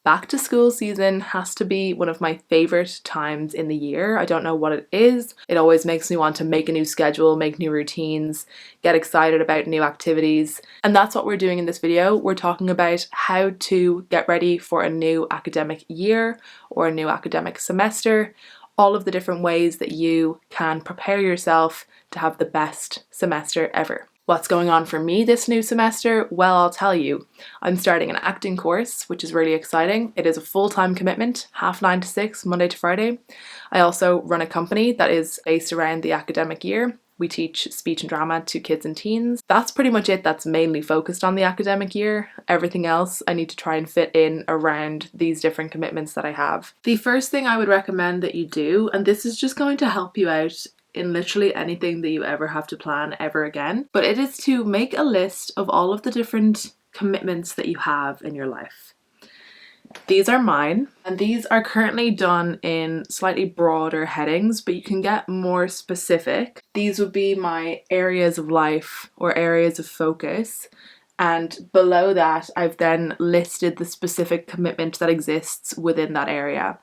Back to school season has to be one of my favorite times in the year. I don't know what it is. It always makes me want to make a new schedule, make new routines, get excited about new activities. And that's what we're doing in this video. We're talking about how to get ready for a new academic year or a new academic semester, all of the different ways that you can prepare yourself to have the best semester ever. What's going on for me this new semester? Well, I'll tell you. I'm starting an acting course, which is really exciting. It is a full-time commitment, 9:30 to 6, Monday to Friday. I also run a company that is based around the academic year. We teach speech and drama to kids and teens. That's pretty much it. That's mainly focused on the academic year. Everything else I need to try and fit in around these different commitments that I have. The first thing I would recommend that you do, and this is just going to help you out in literally anything that you ever have to plan ever again, but it is to make a list of all of the different commitments that you have in your life. These are mine, and these are currently done in slightly broader headings, but you can get more specific. These would be my areas of life or areas of focus, and below that I've then listed the specific commitment that exists within that area.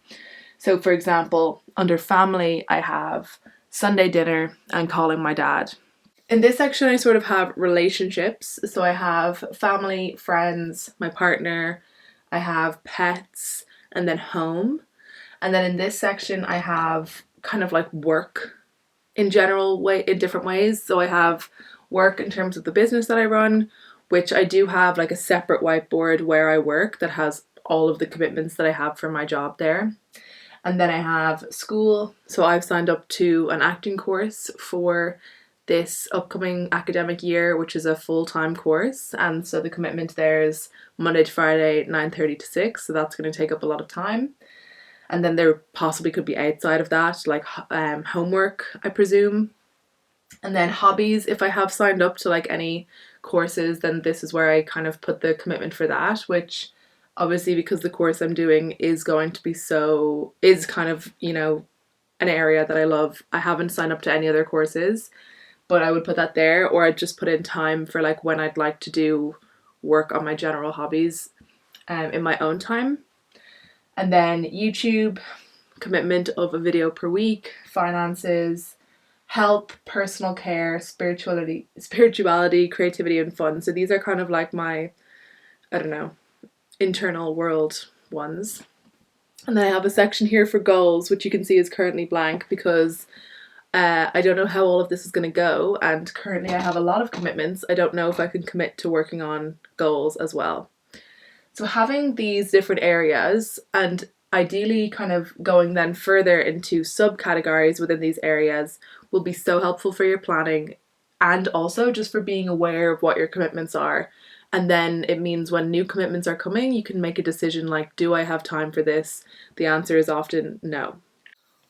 So for example, under family I have Sunday dinner and calling my dad. In this section I sort of have relationships, so I have family, friends, my partner, I have pets, and then home. And then in this section I have kind of like work in different ways. So I have work in terms of the business that I run, which I do have like a separate whiteboard where I work that has all of the commitments that I have for my job there. And then I have school, so I've signed up to an acting course for this upcoming academic year, which is a full-time course, and so the commitment there is Monday to Friday, 9:30 to 6, so that's going to take up a lot of time. And then there possibly could be outside of that, like homework, I presume. And then hobbies, if I have signed up to like any courses, then this is where I kind of put the commitment for that, which obviously because the course I'm doing is going to be is kind of, you know, an area that I love. I haven't signed up to any other courses, but I would put that there, or I'd just put in time for like when I'd like to do work on my general hobbies in my own time. And then YouTube, commitment of a video per week, finances, health, personal care, spirituality, creativity and fun. So these are kind of like my, I don't know, internal world ones. And then I have a section here for goals, which you can see is currently blank because I don't know how all of this is going to go, and currently I have a lot of commitments. I don't know if I can commit to working on goals as well. So having these different areas and ideally kind of going then further into subcategories within these areas will be so helpful for your planning, and also just for being aware of what your commitments are. And then it means when new commitments are coming, you can make a decision like, do I have time for this? The answer is often no.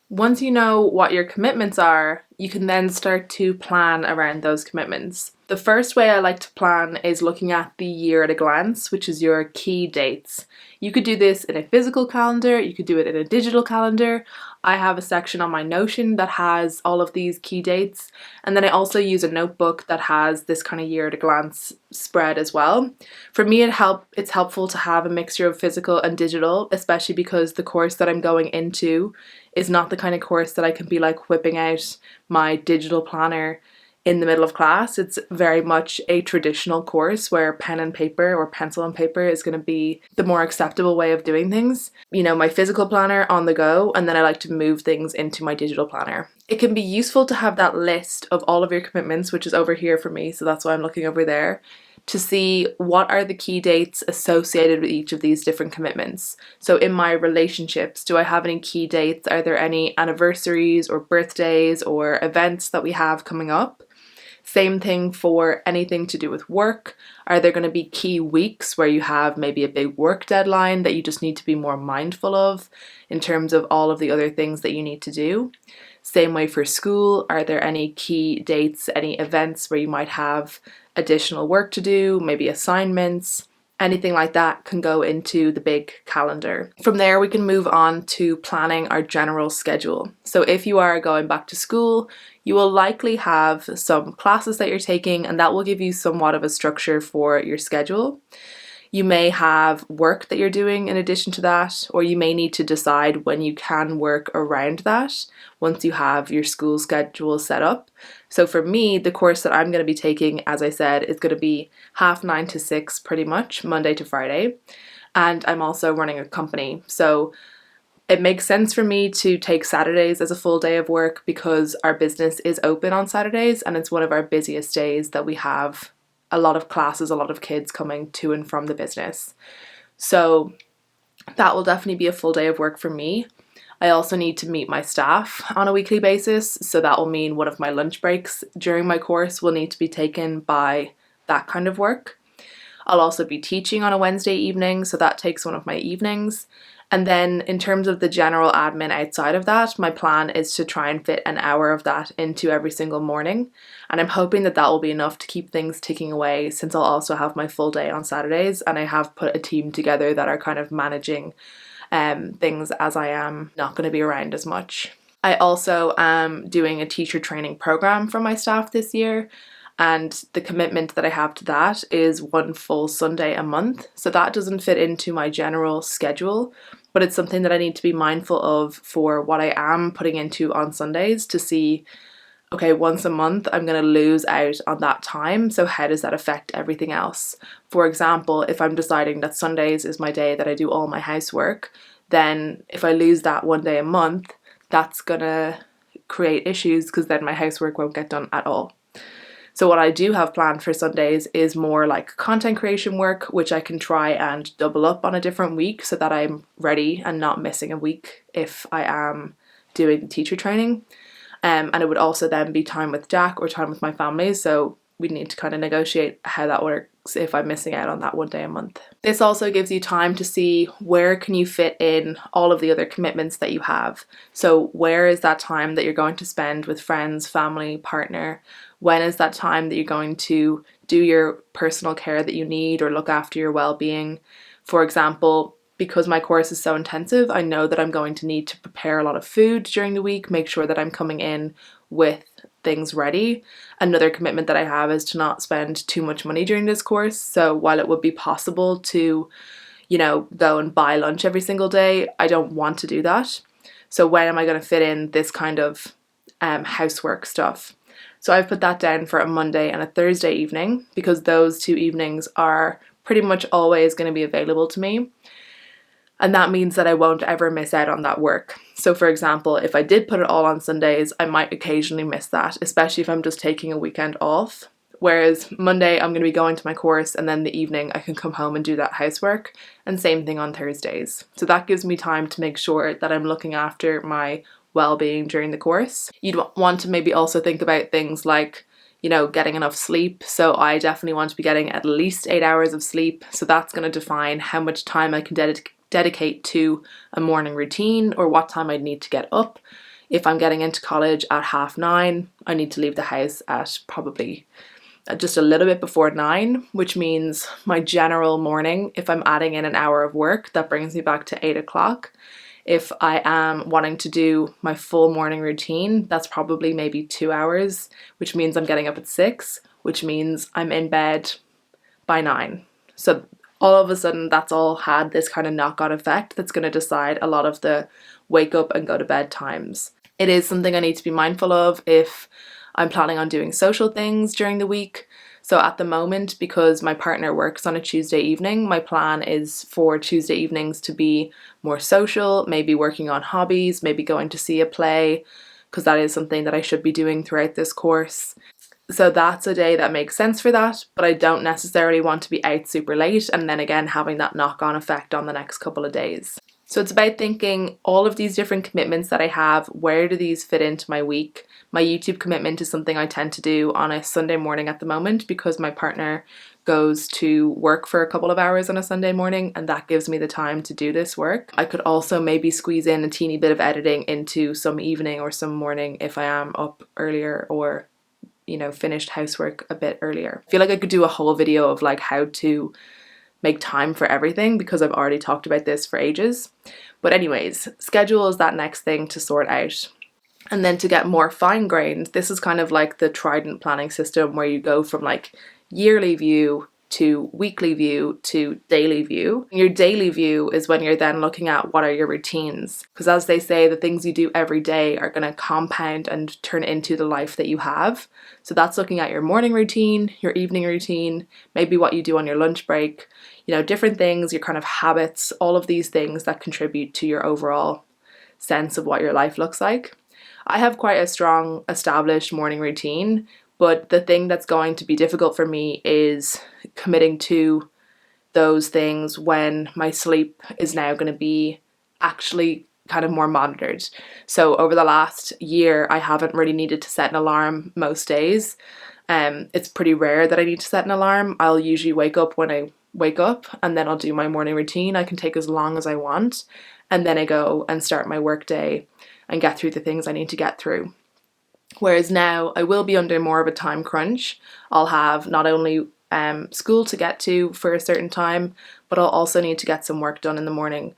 Once you know what your commitments are, you can then start to plan around those commitments. The first way I like to plan is looking at the year at a glance, which is your key dates. You could do this in a physical calendar, you could do it in a digital calendar. I have a section on my Notion that has all of these key dates, and then I also use a notebook that has this kind of year at a glance spread as well. For me, it's helpful to have a mixture of physical and digital, especially because the course that I'm going into is not the kind of course that I can be like whipping out my digital planner in the middle of class. It's very much a traditional course where pen and paper or pencil and paper is going to be the more acceptable way of doing things. You know, my physical planner on the go, and then I like to move things into my digital planner. It can be useful to have that list of all of your commitments, which is over here for me, so that's why I'm looking over there, to see what are the key dates associated with each of these different commitments. So in my relationships, do I have any key dates? Are there any anniversaries or birthdays or events that we have coming up? Same thing for anything to do with work. Are there going to be key weeks where you have maybe a big work deadline that you just need to be more mindful of in terms of all of the other things that you need to do? Same way for school. Are there any key dates, any events where you might have additional work to do, maybe assignments? Anything like that can go into the big calendar. From there, we can move on to planning our general schedule. So if you are going back to school, you will likely have some classes that you're taking, and that will give you somewhat of a structure for your schedule. You may have work that you're doing in addition to that, or you may need to decide when you can work around that once you have your school schedule set up. So for me, the course that I'm going to be taking, as I said, is going to be 9:30 to 6 pretty much, Monday to Friday. And I'm also running a company. So it makes sense for me to take Saturdays as a full day of work because our business is open on Saturdays and it's one of our busiest days that we have a lot of classes, a lot of kids coming to and from the business. So that will definitely be a full day of work for me. I also need to meet my staff on a weekly basis, so that will mean one of my lunch breaks during my course will need to be taken by that kind of work. I'll also be teaching on a Wednesday evening, so that takes one of my evenings. And then in terms of the general admin outside of that, my plan is to try and fit an hour of that into every single morning. And I'm hoping that that will be enough to keep things ticking away, since I'll also have my full day on Saturdays and I have put a team together that are kind of managing things as I am not going to be around as much. I also am doing a teacher training program for my staff this year. And the commitment that I have to that is one full Sunday a month. So that doesn't fit into my general schedule, but it's something that I need to be mindful of for what I am putting into on Sundays to see, okay, once a month I'm going to lose out on that time. So how does that affect everything else? For example, if I'm deciding that Sundays is my day that I do all my housework, then if I lose that one day a month, that's going to create issues because then my housework won't get done at all. So what I do have planned for Sundays is more like content creation work, which I can try and double up on a different week so that I'm ready and not missing a week if I am doing teacher training. And it would also then be time with Jack or time with my family. So we need to kind of negotiate how that works if I'm missing out on that one day a month. This also gives you time to see where can you fit in all of the other commitments that you have. So where is that time that you're going to spend with friends, family, partner? When is that time that you're going to do your personal care that you need or look after your well-being? For example, because my course is so intensive, I know that I'm going to need to prepare a lot of food during the week, make sure that I'm coming in with things ready. Another commitment that I have is to not spend too much money during this course. So while it would be possible to, go and buy lunch every single day, I don't want to do that. So when am I going to fit in this kind of housework stuff? So I've put that down for a Monday and a Thursday evening because those two evenings are pretty much always going to be available to me. And that means that I won't ever miss out on that work. So for example, if I did put it all on Sundays, I might occasionally miss that, especially if I'm just taking a weekend off. Whereas Monday, I'm going to be going to my course and then the evening I can come home and do that housework. And same thing on Thursdays. So that gives me time to make sure that I'm looking after my well-being during the course. You'd want to maybe also think about things like, getting enough sleep. So I definitely want to be getting at least 8 hours of sleep. So that's going to define how much time I can dedicate to a morning routine or what time I need to get up. If I'm getting into college at 9:30, I need to leave the house at probably just a little bit before 9, which means my general morning, if I'm adding in an hour of work, that brings me back to 8 o'clock. If I am wanting to do my full morning routine, that's probably maybe 2 hours, which means I'm getting up at 6, which means I'm in bed by 9. So all of a sudden, that's all had this kind of knock-on effect that's going to decide a lot of the wake up and go to bed times. It is something I need to be mindful of if I'm planning on doing social things during the week. So at the moment, because my partner works on a Tuesday evening, my plan is for Tuesday evenings to be more social, maybe working on hobbies, maybe going to see a play, because that is something that I should be doing throughout this course. So that's a day that makes sense for that, but I don't necessarily want to be out super late and then again having that knock-on effect on the next couple of days. So it's about thinking all of these different commitments that I have, where do these fit into my week? My YouTube commitment is something I tend to do on a Sunday morning at the moment because my partner goes to work for a couple of hours on a Sunday morning and that gives me the time to do this work. I could also maybe squeeze in a teeny bit of editing into some evening or some morning if I am up earlier or finished housework a bit earlier. I feel like I could do a whole video of like how to make time for everything because I've already talked about this for ages. But anyways, schedule is that next thing to sort out. And then to get more fine-grained, this is kind of like the Trident planning system where you go from like yearly view, to weekly view to daily view. Your daily view is when you're then looking at what are your routines. Because as they say, the things you do every day are going to compound and turn into the life that you have. So that's looking at your morning routine, your evening routine, maybe what you do on your lunch break, different things, your kind of habits, all of these things that contribute to your overall sense of what your life looks like. I have quite a strong established morning routine, but the thing that's going to be difficult for me is committing to those things when my sleep is now going to be actually kind of more monitored. So over the last year, I haven't really needed to set an alarm most days. It's pretty rare that I need to set an alarm. I'll usually wake up when I wake up, and then I'll do my morning routine. I can take as long as I want, and then I go and start my work day and get through the things I need to get through. Whereas now I will be under more of a time crunch. I'll have not only school to get to for a certain time, but I'll also need to get some work done in the morning.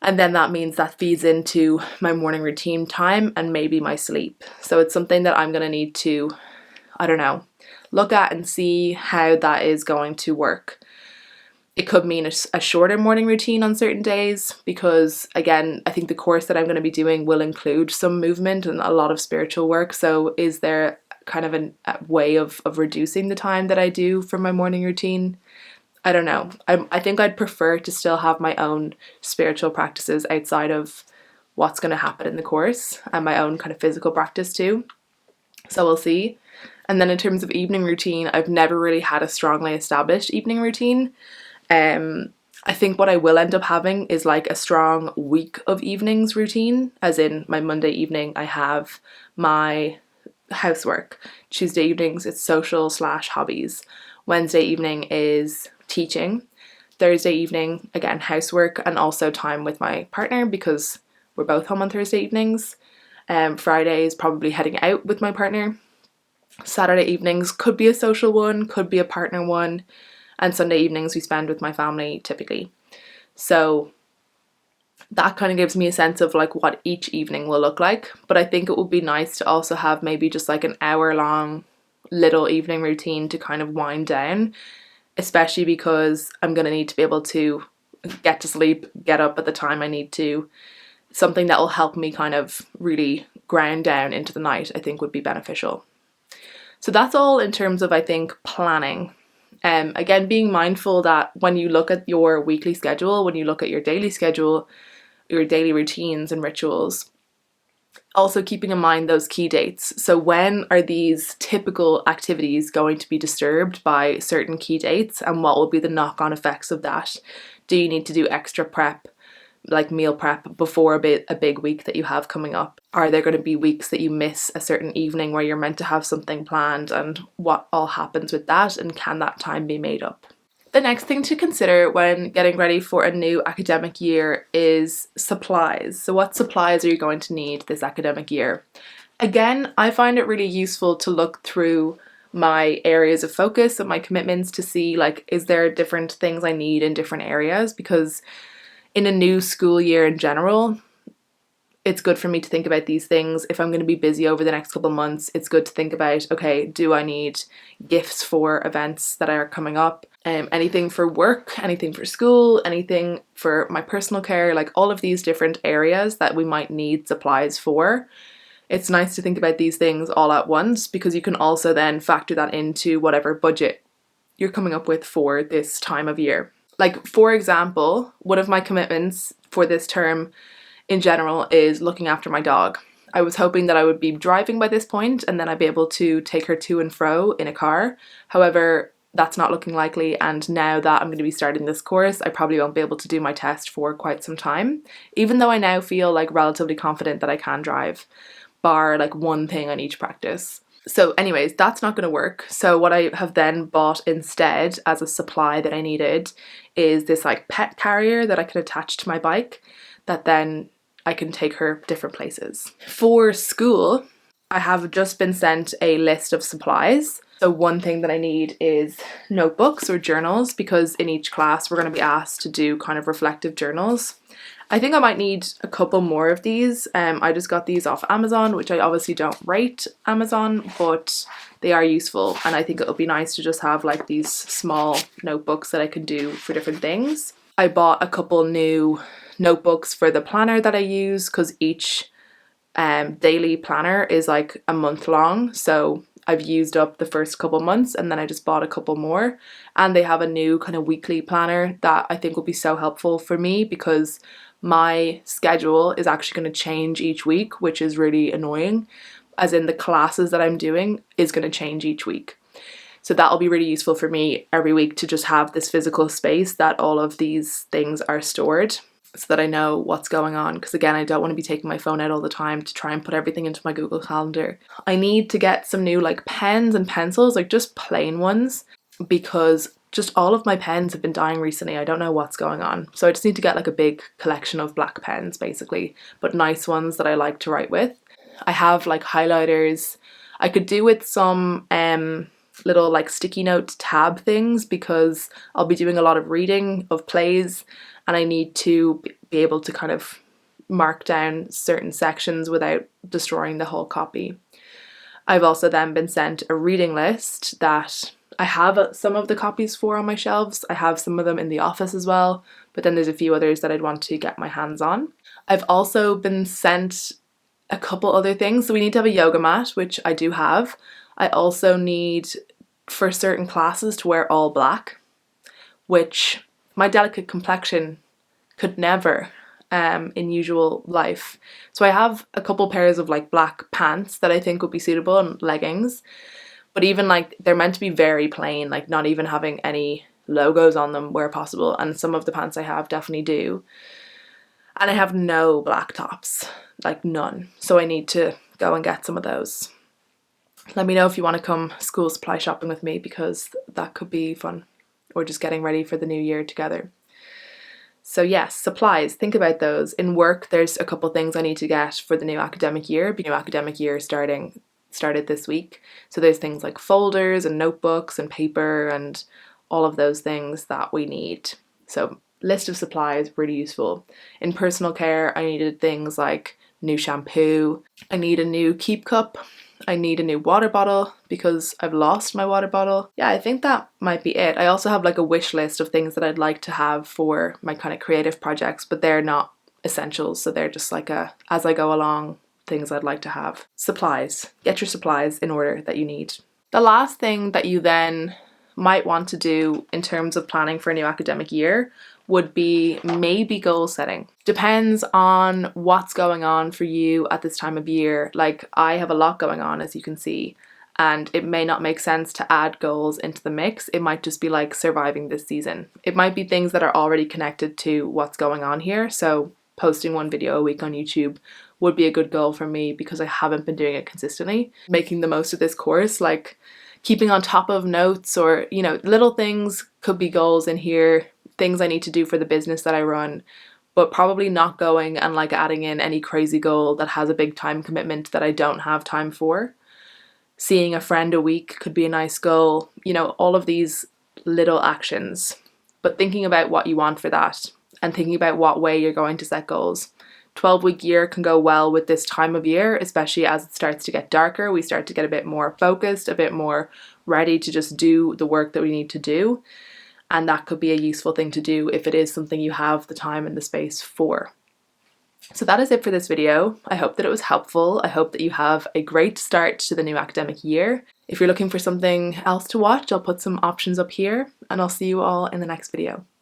And then that means that feeds into my morning routine time and maybe my sleep. So it's something that I'm going to need to, look at and see how that is going to work. It could mean a shorter morning routine on certain days because, again, I think the course that I'm going to be doing will include some movement and a lot of spiritual work. So is there kind of a way of reducing the time that I do for my morning routine? I don't know. I think I'd prefer to still have my own spiritual practices outside of what's going to happen in the course and my own kind of physical practice too. So we'll see. And then in terms of evening routine, I've never really had a strongly established evening routine. I think what I will end up having is like a strong week of evenings routine, as in my Monday evening I have my housework, Tuesday evenings it's social/hobbies, Wednesday evening is teaching, Thursday evening again housework and also time with my partner because we're both home on Thursday evenings. Friday is probably heading out with my partner. Saturday evenings could be a social one, could be a partner one. And Sunday evenings we spend with my family typically. So that kind of gives me a sense of like what each evening will look like. But I think it would be nice to also have maybe just like an hour long little evening routine to kind of wind down, especially because I'm going to need to be able to get to sleep, get up at the time I need to. Something that will help me kind of really ground down into the night I think would be beneficial. So that's all in terms of, I think, planning. Again, being mindful that when you look at your weekly schedule, when you look at your daily schedule, your daily routines and rituals, also keeping in mind those key dates. So when are these typical activities going to be disturbed by certain key dates and what will be the knock-on effects of that? Do you need to do extra prep, like meal prep, before a big week that you have coming up? Are there going to be weeks that you miss a certain evening where you're meant to have something planned, and what all happens with that, and can that time be made up? The next thing to consider when getting ready for a new academic year is supplies. So what supplies are you going to need this academic year? Again, I find it really useful to look through my areas of focus and my commitments to see like, is there different things I need in different areas? Because in a new school year in general, it's good for me to think about these things. If I'm going to be busy over the next couple of months, it's good to think about, okay, do I need gifts for events that are coming up? Anything for work, anything for school, anything for my personal care, like all of these different areas that we might need supplies for. It's nice to think about these things all at once because you can also then factor that into whatever budget you're coming up with for this time of year. Like, for example, one of my commitments for this term in general is looking after my dog. I was hoping that I would be driving by this point and then I'd be able to take her to and fro in a car. However, that's not looking likely, and now that I'm going to be starting this course, I probably won't be able to do my test for quite some time, even though I now feel like relatively confident that I can drive, bar like one thing on each practice. So anyways, that's not going to work. So what I have then bought instead as a supply that I needed is this like pet carrier that I can attach to my bike that then I can take her different places. For school, I have just been sent a list of supplies. So one thing that I need is notebooks or journals because in each class we're going to be asked to do kind of reflective journals. I think I might need a couple more of these. I just got these off Amazon, which I obviously don't rate Amazon, but they are useful, and I think it'll be nice to just have like these small notebooks that I can do for different things. I bought a couple new notebooks for the planner that I use because each daily planner is like a month long, so I've used up the first couple months and then I just bought a couple more, and they have a new kind of weekly planner that I think will be so helpful for me because my schedule is actually going to change each week, which is really annoying, as in the classes that I'm doing is going to change each week. So that'll be really useful for me every week to just have this physical space that all of these things are stored so that I know what's going on. Because again, I don't want to be taking my phone out all the time to try and put everything into my Google Calendar. I need to get some new like pens and pencils, like just plain ones, because just all of my pens have been dying recently. I don't know what's going on. So I just need to get like a big collection of black pens basically, but nice ones that I like to write with. I have like highlighters. I could do with some little like sticky note tab things because I'll be doing a lot of reading of plays and I need to be able to kind of mark down certain sections without destroying the whole copy. I've also then been sent a reading list that I have some of the copies for on my shelves. I have some of them in the office as well, but then there's a few others that I'd want to get my hands on. I've also been sent a couple other things. So we need to have a yoga mat, which I do have. I also need for certain classes to wear all black, which my delicate complexion could never in usual life. So I have a couple pairs of like black pants that I think would be suitable and leggings. But even like they're meant to be very plain, like not even having any logos on them where possible. And some of the pants I have definitely do. And I have no black tops, like none. So I need to go and get some of those. Let me know if you want to come school supply shopping with me because that could be fun. Or just getting ready for the new year together. So yes, supplies, think about those. In work, there's a couple things I need to get for the new academic year. The new academic year started this week. So there's things like folders and notebooks and paper and all of those things that we need. So list of supplies, really useful. In personal care, I needed things like new shampoo. I need a new keep cup. I need a new water bottle because I've lost my water bottle. Yeah, I think that might be it. I also have like a wish list of things that I'd like to have for my kind of creative projects, but they're not essentials. So they're just like a, as I go along, things I'd like to have. Supplies. Get your supplies in order that you need. The last thing that you then might want to do in terms of planning for a new academic year would be maybe goal setting. Depends on what's going on for you at this time of year. Like I have a lot going on, as you can see, and it may not make sense to add goals into the mix. It might just be like surviving this season. It might be things that are already connected to what's going on here. So posting one video a week on YouTube would be a good goal for me because I haven't been doing it consistently. Making the most of this course, like keeping on top of notes or, you know, little things could be goals in here, things I need to do for the business that I run, but probably not going and like adding in any crazy goal that has a big time commitment that I don't have time for. Seeing a friend a week could be a nice goal, you know, all of these little actions, but thinking about what you want for that and thinking about what way you're going to set goals. 12-week year can go well with this time of year, especially as it starts to get darker. We start to get a bit more focused, a bit more ready to just do the work that we need to do. And that could be a useful thing to do if it is something you have the time and the space for. So that is it for this video. I hope that it was helpful. I hope that you have a great start to the new academic year. If you're looking for something else to watch, I'll put some options up here and I'll see you all in the next video.